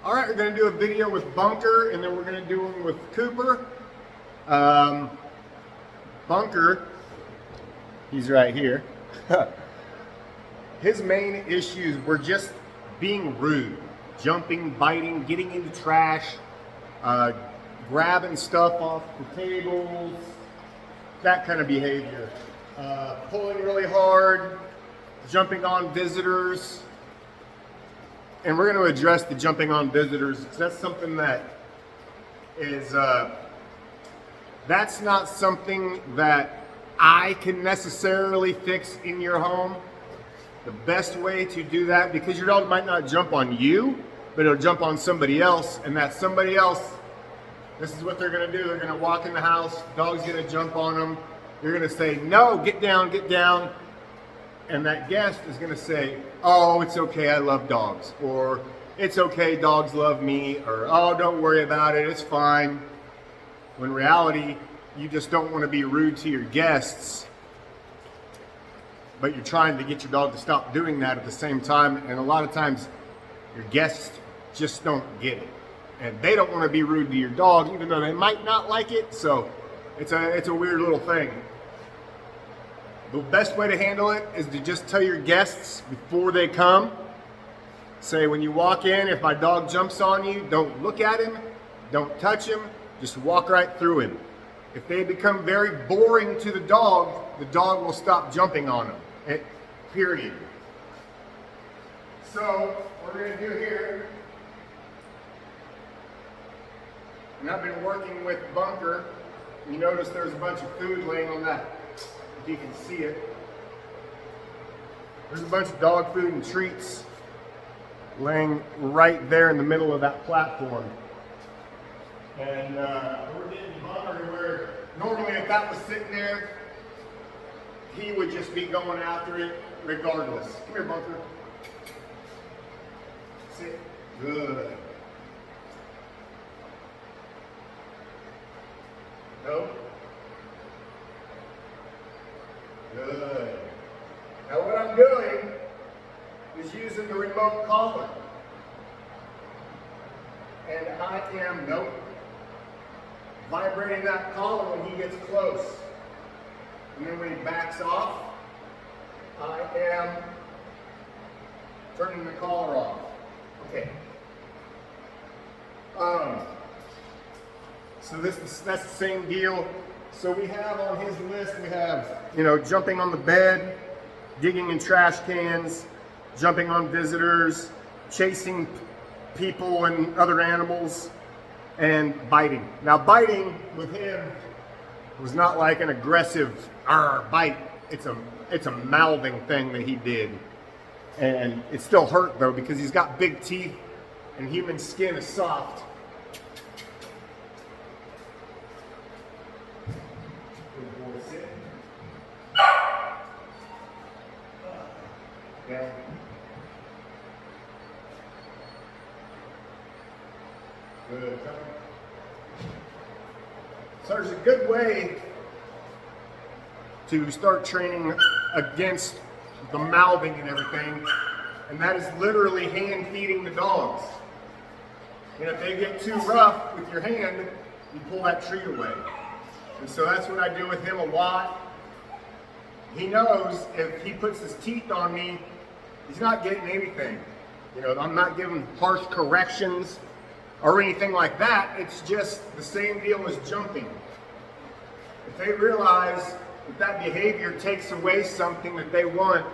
All right, we're going to do a video with Bunker, and then we're going to do one with Cooper. Bunker, he's right here. His main issues were just being rude, jumping, biting, getting into trash, grabbing stuff off the tables, that kind of behavior. Pulling really hard, jumping on visitors. And we're going to address the jumping on visitors, because that's something that is, that's not something that I can necessarily fix in your home. The best way to do that, because your dog might not jump on you, but it'll jump on somebody else, and that somebody else, this is what they're going to do. They're going to walk in the house, dog's going to jump on them. You're going to say, no, get down, get down. And that guest is going to say, oh, it's okay, I love dogs. Or, it's okay, dogs love me. Or, oh, don't worry about it, it's fine. When in reality, you just don't want to be rude to your guests, but you're trying to get your dog to stop doing that at the same time. And a lot of times, your guests just don't get it. And they don't want to be rude to your dog, even though they might not like it. So, it's a weird little thing. The best way to handle it is to just tell your guests before they come. Say, when you walk in, if my dog jumps on you, don't look at him, don't touch him, just walk right through him. If they become very boring to the dog will stop jumping on them, period. So, what we're going to do here, and I've been working with Bunker, you notice there's a bunch of food laying on that. If you can see it, there's a bunch of dog food and treats laying right there in the middle of that platform. And we're getting Bunker where normally if that was sitting there, he would just be going after it regardless. Come here, Bunker. Sit. Good. No? Good. Now what I'm doing is using the remote collar. And I am, vibrating that collar when he gets close. And then when he backs off, I am turning the collar off. Okay. So that's the same deal. So we have on his list, we have, jumping on the bed, digging in trash cans, jumping on visitors, chasing people and other animals, and biting. Now biting with him was not like an aggressive bite. It's a mouthing thing that he did. And it still hurt though, because he's got big teeth and human skin is soft. Down. Good. So there's a good way to start training against the mouthing and everything, and that is literally hand feeding the dogs. And if they get too rough with your hand, you pull that treat away. And so that's what I do with him a lot. He knows if he puts his teeth on me, he's not getting anything. I'm not giving harsh corrections or anything like that. It's just the same deal as jumping. If they realize that behavior takes away something that they want,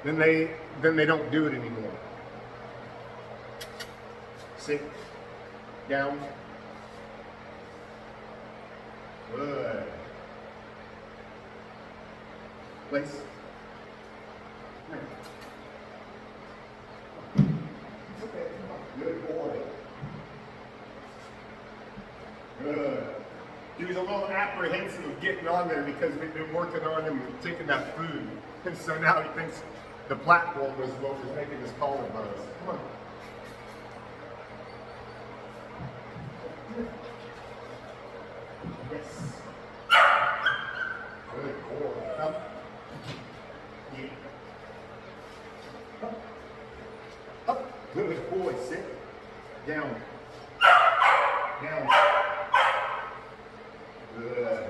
then they don't do it anymore. Sit down. Good. Place. Okay. Good boy. Good. He was a little apprehensive of getting on there because we've been working on him and taking that food. And so now he thinks the platform was what was making his collar buzz. Come on. Yes. Good boy. Up. Yeah. Up. Up. Good boy. Sit. Down. Down. Good.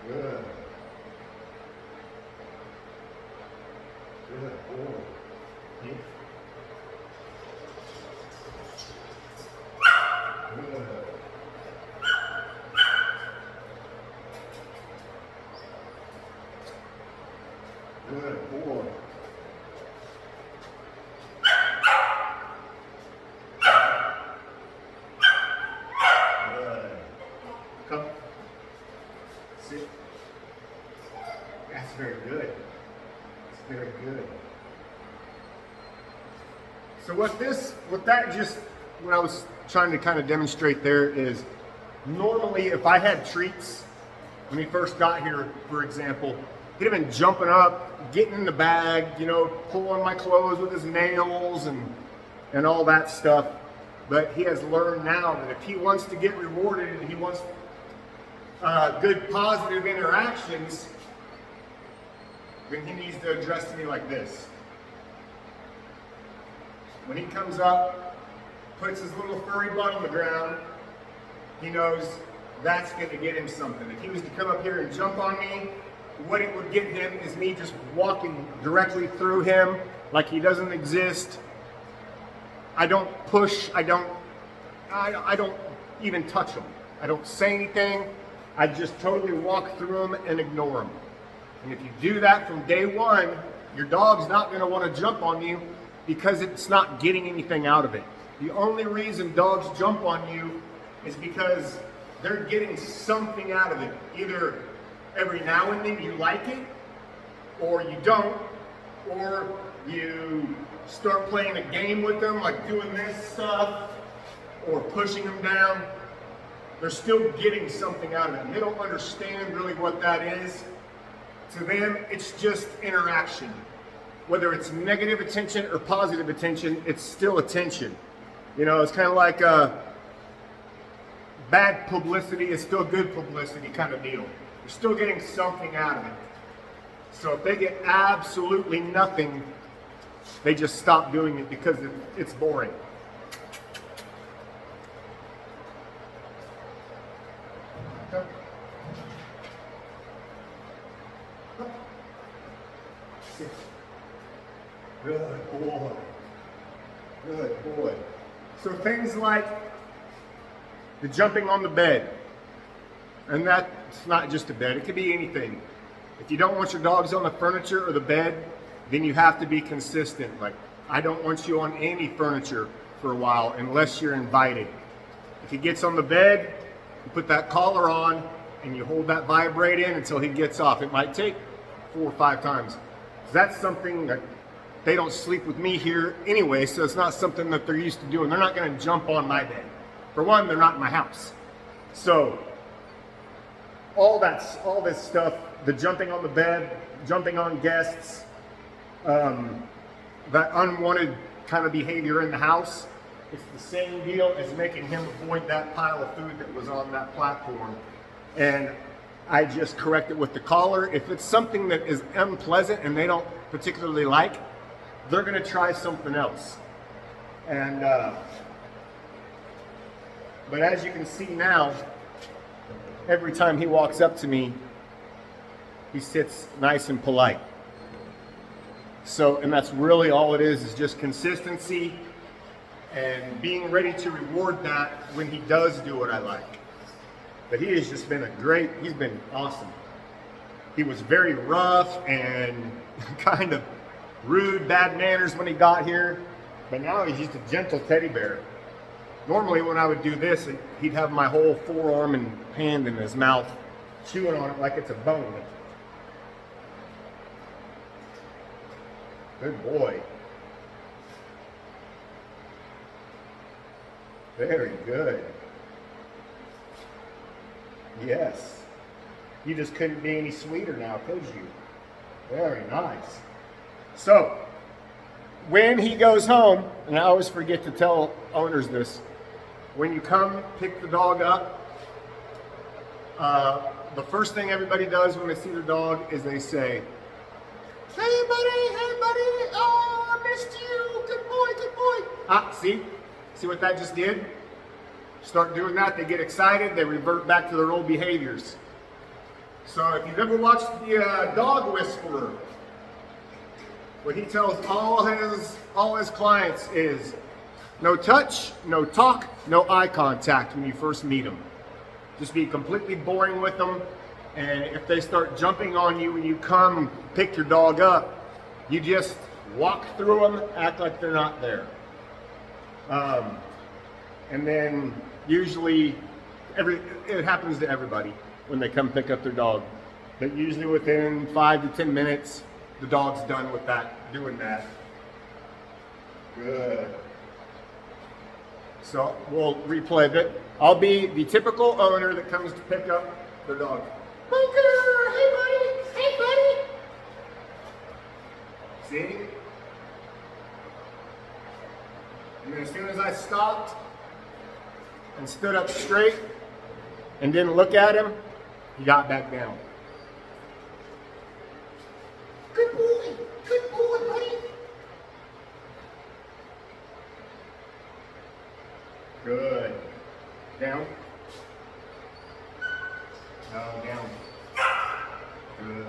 Good. Good. Forward. Good. Good boy. Good. Come. Sit. That's very good. That's very good. So what I was trying to kind of demonstrate there is, normally if I had treats when he first got here, for example, he'd have been jumping up, getting in the bag, you know, pulling my clothes with his nails and all that stuff. But he has learned now that if he wants to get rewarded and he wants good positive interactions, then he needs to address me like this. When he comes up, puts his little furry butt on the ground, he knows that's going to get him something. If he was to come up here and jump on me, what it would get him is me just walking directly through him like he doesn't exist. I don't push, I don't even touch him. I don't say anything. I just totally walk through him and ignore him. And if you do that from day one, your dog's not going to want to jump on you because it's not getting anything out of it. The only reason dogs jump on you is because they're getting something out of it. Either every now and then you like it, or you don't, or you start playing a game with them, like doing this stuff, or pushing them down. They're still getting something out of it. And they don't understand really what that is. To them, it's just interaction. Whether it's negative attention or positive attention, it's still attention. You know, it's kind of like bad publicity is still good publicity kind of deal. You're still getting something out of it. So if they get absolutely nothing, they just stop doing it because it's boring. Sit. Good boy. Good boy. So things like the jumping on the bed. And that's not just a bed, it could be anything. If you don't want your dogs on the furniture or the bed, then you have to be consistent. Like, I don't want you on any furniture for a while unless you're invited. If he gets on the bed, you put that collar on and you hold that vibrate in until he gets off. It might take 4 or 5 times. That's something that they don't sleep with me here anyway, so it's not something that they're used to doing. They're not going to jump on my bed. For one, they're not in my house. So all this stuff, the jumping on the bed, jumping on guests, that unwanted kind of behavior in the house, it's the same deal as making him avoid that pile of food that was on that platform. And I just correct it with the collar. If it's something that is unpleasant and they don't particularly like, they're going to try something else. And but as you can see now, every time he walks up to me, he sits nice and polite. So, and that's really all it is just consistency and being ready to reward that when he does do what I like. But he has just been he's been awesome. He was very rough and kind of rude, bad manners when he got here, but now he's just a gentle teddy bear. Normally when I would do this, he'd have my whole forearm and hand in his mouth, chewing on it like it's a bone. Good boy. Very good. Yes. You just couldn't be any sweeter now, could you? Very nice. So, when he goes home, and I always forget to tell owners this, when you come pick the dog up, the first thing everybody does when they see their dog is they say, hey buddy, oh, I missed you, good boy. Ah, see, See what that just did? Start doing that, they get excited, they revert back to their old behaviors. So if you've ever watched the Dog Whisperer, what he tells all his clients is no touch, no talk, no eye contact when you first meet them. Just be completely boring with them, and if they start jumping on you when you come pick your dog up, you just walk through them, act like they're not there. And then usually, it happens to everybody when they come pick up their dog. But usually within 5 to 10 minutes, the dog's done with that, doing that. Good. So we'll replay it. I'll be the typical owner that comes to pick up their dog. Bunker, hey buddy, hey buddy. See? And then as soon as I stopped and stood up straight and didn't look at him, he got back down. Good boy, buddy. Good. Down. No, down. Good.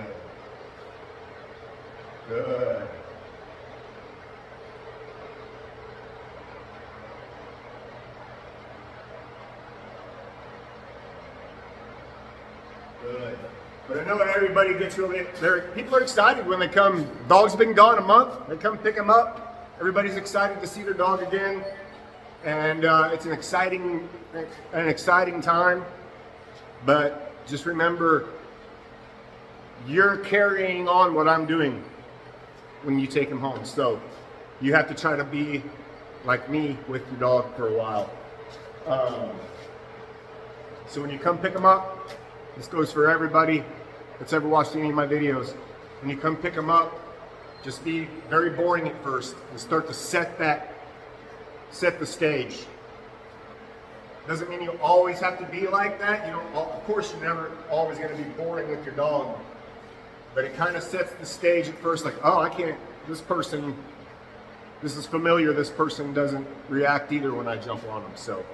Good. Good. But I know that everybody gets really, people are excited when they come. Dog's been gone a month. They come pick them up. Everybody's excited to see their dog again. And it's an exciting time. But just remember, you're carrying on what I'm doing when you take him home. So you have to try to be like me with your dog for a while. So when you come pick them up, this goes for everybody that's ever watched any of my videos. When you come pick them up, just be very boring at first and start to set the stage. Doesn't mean you always have to be like that. You know, of course, you're never always going to be boring with your dog, but it kind of sets the stage at first. Like, oh, I can't. This is familiar. This person doesn't react either when I jump on them. So.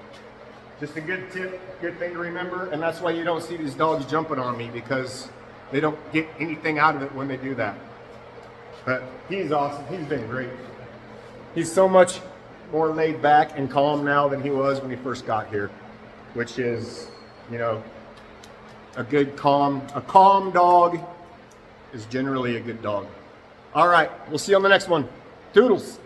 Just a good tip, good thing to remember, and that's why you don't see these dogs jumping on me, because they don't get anything out of it when they do that. But he's awesome. He's been great. He's so much more laid back and calm now than he was when he first got here, which is, you know, a calm dog is generally a good dog. All right, we'll see you on the next one. Toodles.